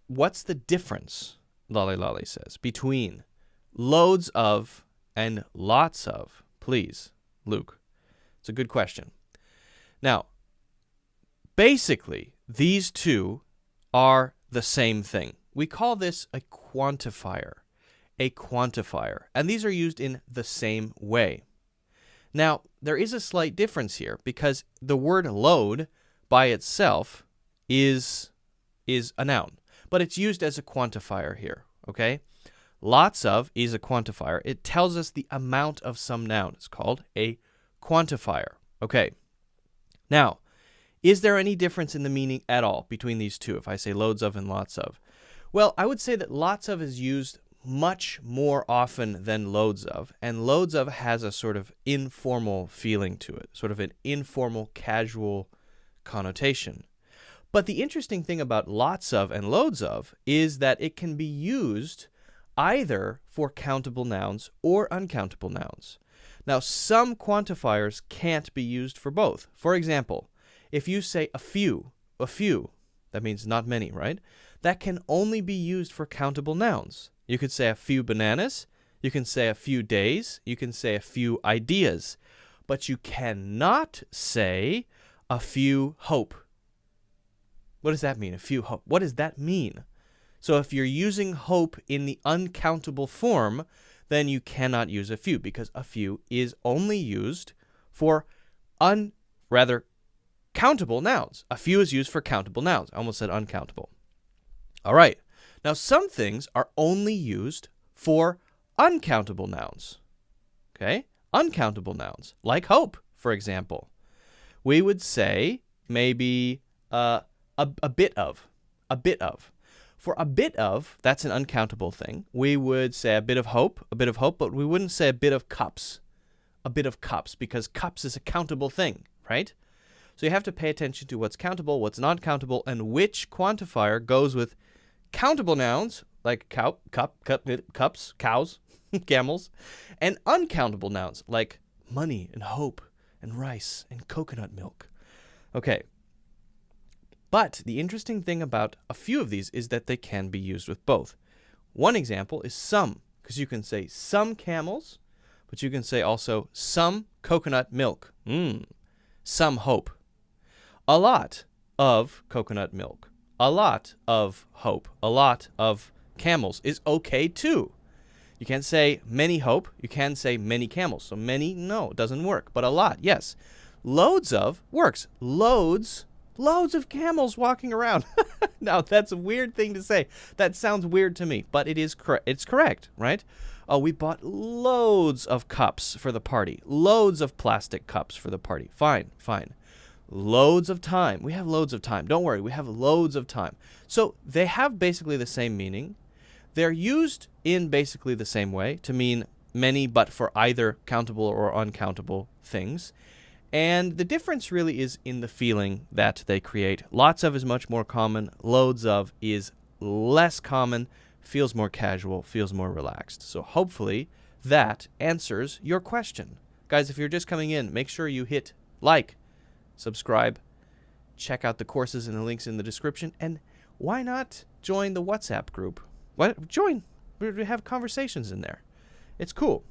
what's the difference, Lolly Lolly says, between loads of and lots of? Please, Luke. It's a good question. Now, basically, these two are the same thing. We call this a quantifier. A quantifier. And these are used in the same way. Now, there is a slight difference here because the word load by itself is a noun, but it's used as a quantifier here, okay? Lots of is a quantifier. It tells us the amount of some noun. It's called a quantifier. Okay. Now, is there any difference in the meaning at all between these two if I say loads of and lots of? Well, I would say that lots of is used much more often than loads of, and loads of has a sort of informal feeling to it, sort of an informal, casual connotation. But the interesting thing about lots of and loads of is that it can be used either for countable nouns or uncountable nouns. Now, some quantifiers can't be used for both. For example, if you say a few, that means not many, right? That can only be used for countable nouns. You could say a few bananas, you can say a few days, you can say a few ideas, but you cannot say a few hope. What does that mean, a few hope? What does that mean? So if you're using hope in the uncountable form, then you cannot use a few because a few is only used for countable nouns. A few is used for countable nouns. I almost said uncountable. All right. Now, some things are only used for uncountable nouns. Okay? Uncountable nouns, like hope, for example. We would say maybe a bit of. For a bit of, that's an uncountable thing. We would say a bit of hope, but we wouldn't say a bit of cups, because cups is a countable thing, right? So you have to pay attention to what's countable, what's not countable, and which quantifier goes with countable nouns, like cups, cows, camels, and uncountable nouns, like money and hope and rice and coconut milk. Okay. But the interesting thing about a few of these is that they can be used with both. One example is some, because you can say some camels, but you can say also some coconut milk. Some hope. A lot of coconut milk. A lot of hope. A lot of camels is okay too. You can't say many hope. You can say many camels. So many, no, it doesn't work. But a lot, yes. Loads of works. Loads of camels walking around. Now, that's a weird thing to say. That sounds weird to me, but it is it's correct, right? Oh, we bought loads of cups for the party. Loads of plastic cups for the party. Fine. Loads of time. We have loads of time. Don't worry, we have loads of time. So they have basically the same meaning. They're used in basically the same way to mean many, but for either countable or uncountable things. And the difference really is in the feeling that they create. Lots of is much more common. Loads of is less common, feels more casual, feels more relaxed. So hopefully that answers your question. Guys, if you're just coming in, make sure you hit like, subscribe, check out the courses and the links in the description, and why not join the WhatsApp group? Join. We have conversations in there. It's cool.